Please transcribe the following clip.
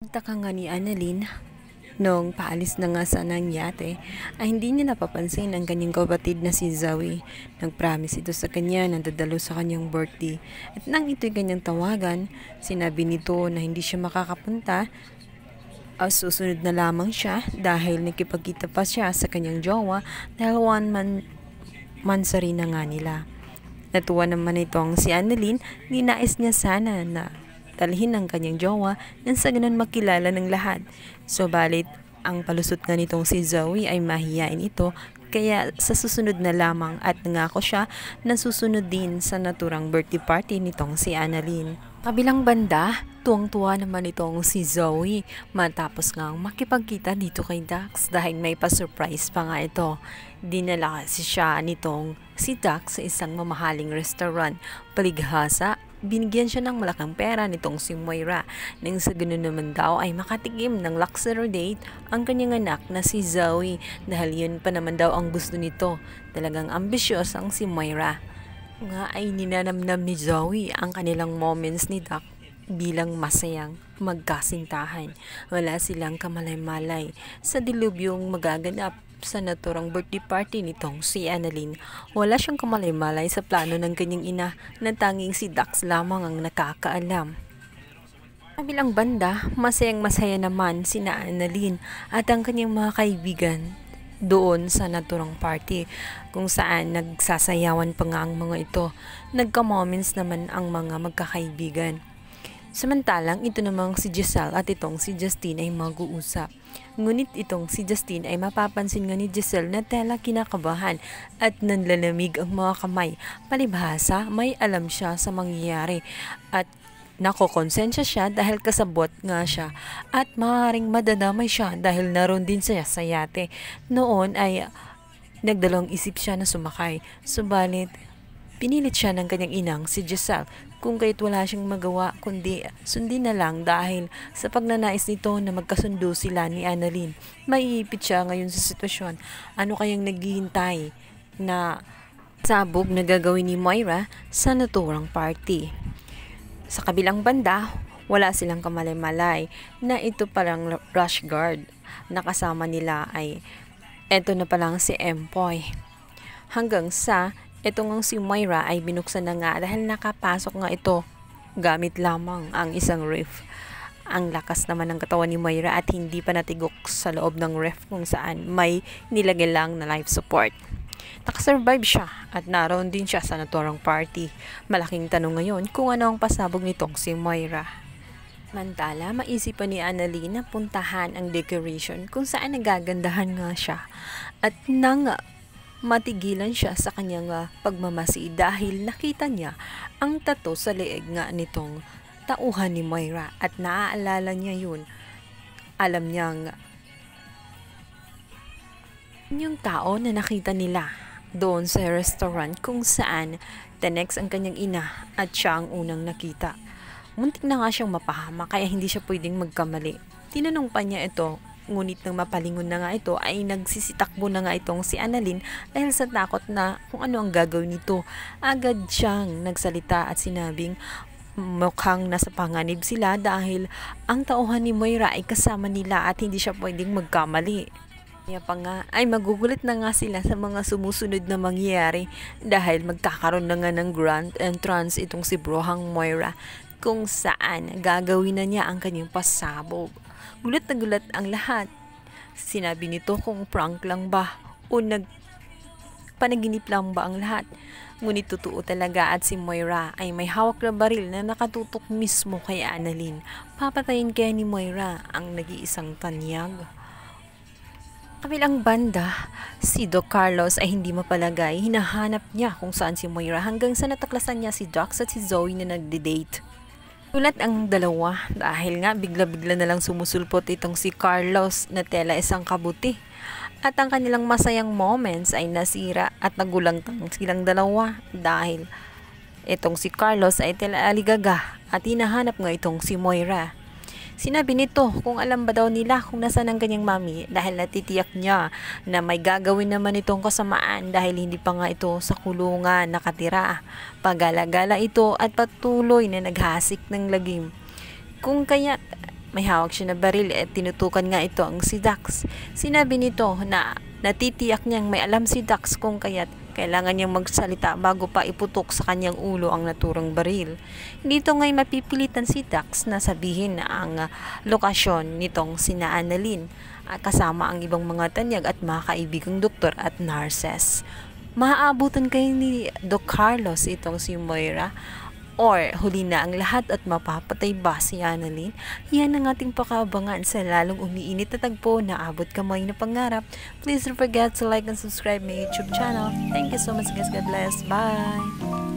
Taka nga ni Annalyn, nung paalis na nga sa ng yate, ay hindi niya napapansin ang kanyang kapatid na si Zoe. Nag-promise ito sa kanya na dadalo sa kanyang birthday. At nang ito'y kanyang tawagan, sinabi nito na hindi siya makakapunta. Susunod na lamang siya dahil nakipagkita pa siya sa kanyang jowa dahil mansari na nga nila. Natuwa naman itong si Annalyn, ninais niya sana na dalhin ang kanyang jowa nang sa ganun makilala ng lahat. Subalit, ang palusot nga nitong si Zoe ay mahiyain ito, kaya sa susunod na lamang at nangako siya na susunod din sa naturang birthday party nitong si Annalyn. Kabilang banda, tuwang-tuwa naman itong si Zoe matapos ngang makipagkita dito kay Dax dahil may pa-surprise pa nga ito. Dinala kasi siya nitong si Dax sa isang mamahaling restaurant. Palibhasa, binigyan siya ng malaking pera nitong si Moira nang sa ganun naman daw ay makatikim ng luxury date ang kanyang anak na si Zoe dahil yun pa naman daw ang gusto nito. Talagang ambisyos ang si Moira. Nga ay ninanamnam ni Zoe ang kanilang moments ni Doc bilang masayang magkasintahan. Wala silang kamalay-malay sa dilubyong magaganap sa naturang birthday party nitong si Annalyn. Wala siyang kamalay-malay sa plano ng kanyang ina na tanging si Dax lamang ang nakakaalam. Kabilang banda, masayang masaya naman sina Annalyn at ang kanyang mga kaibigan doon sa naturang party kung saan nagsasayawan pa nga ang mga ito. Nagka-moments naman ang mga magkakaibigan. Samantalang ito namang si Giselle at itong si Justine ay mag-uusap. Ngunit itong si Justine ay mapapansin nga ni Giselle na tela kinakabahan at nanlalamig ang mga kamay. Palibhasa, may alam siya sa mangyayari at nakokonsensya siya dahil kasabot nga siya at maaaring madadamay siya dahil naroon din siya sa yate. Noon ay nagdalawang isip siya na sumakay. Subalit, pinilit siya ng kanyang inang si Giselle kung kaya't wala siyang magawa kundi sundin na lang dahil sa pagnanais nito na magkasundo sila ni Annalyn. Maiipit siya ngayon sa sitwasyon. Ano kayang naghihintay na sabog na gagawin ni Moira sa naturang party? Sa kabilang banda, wala silang kamalay-malay na ito palang rush guard. Nakasama nila ay eto na palang si Empoy. Hanggang sa etong si Moira ay binuksan na nga dahil nakapasok nga ito gamit lamang ang isang ref. Ang lakas naman ng katawan ni Moira at hindi pa natigok sa loob ng ref kung saan may nilagay lang na life support. Nakasurvive siya at naroon din siya sa naturang party. Malaking tanong ngayon kung ano ang pasabog nitong si Moira. Mantala, maisipan ni Annalyn na puntahan ang decoration kung saan nagagandahan nga siya. At nang matigilan siya sa kanyang pagmamasi dahil nakita niya ang tattoo sa leeg nga nitong tauhan ni Moira at naaalala niya yun. Alam niyang yung tao na nakita nila doon sa restaurant kung saan next ang kanyang ina at siya ang unang nakita. Muntik na nga siyang mapahama kaya hindi siya pwedeng magkamali. Tinanong pa niya ito, ngunit nang mapalingon na nga ito ay nagsisitakbo na nga itong si Annalyn dahil sa takot na kung ano ang gagawin nito. Agad siyang nagsalita at sinabing mukhang nasa panganib sila dahil ang tauhan ni Moira ay kasama nila at hindi siya pwedeng magkamali. Kaya pa nga ay magugulat na nga sila sa mga sumusunod na mangyayari dahil magkakaroon na nga ng grand entrance itong si Brohang Moira kung saan gagawin na niya ang kanyang pasabog. Gulat na gulat ang lahat. Sinabi nito kung prank lang ba o panaginip lang ba ang lahat. Ngunit totoo talaga at si Moira ay may hawak na baril na nakatutok mismo kay Annalyn. Papatayin kaya ni Moira ang nag-iisang tanyag. Kabilang banda, si Doc Carlos ay hindi mapalagay. Hinahanap niya kung saan si Moira hanggang sa nataklasan niya si Dax at si Zoe na nagde-date. Ulat ang dalawa dahil nga bigla-bigla na lang sumusulpot itong si Carlos na tela isang kabuti. At ang kanilang masayang moments ay nasira at nagulantang silang dalawa dahil itong si Carlos ay tela aligaga at hinahanap nga itong si Moira. Sinabi nito kung alam ba daw nila kung nasaan ang kanyang mami dahil natitiyak niya na may gagawin naman itong kasamaan dahil hindi pa nga ito sa kulungan nakatira. Pagala-gala ito at patuloy na naghasik ng lagim. Kung kaya May hawak siya na baril at tinutukan nga ito ang si Dax. Sinabi nito na natitiyak niyang may alam si Dax kung kaya't kailangan niyang magsalita bago pa iputok sa kanyang ulo ang naturang baril. Dito ngay mapipilitan si Dax na sabihin na ang lokasyon nitong sina Annalyn kasama ang ibang mga tanyag at mga kaibigang doktor at nurses. Maaabutan kayo ni Doc Carlos itong si Moira or huli na ang lahat at mapapatay ba si Annalyn? Yan ang ating pakaabangan sa lalong umiinit na tagpo na abot kamay na pangarap. Please don't forget to like and subscribe my YouTube channel. Thank you so much guys. God bless. Bye!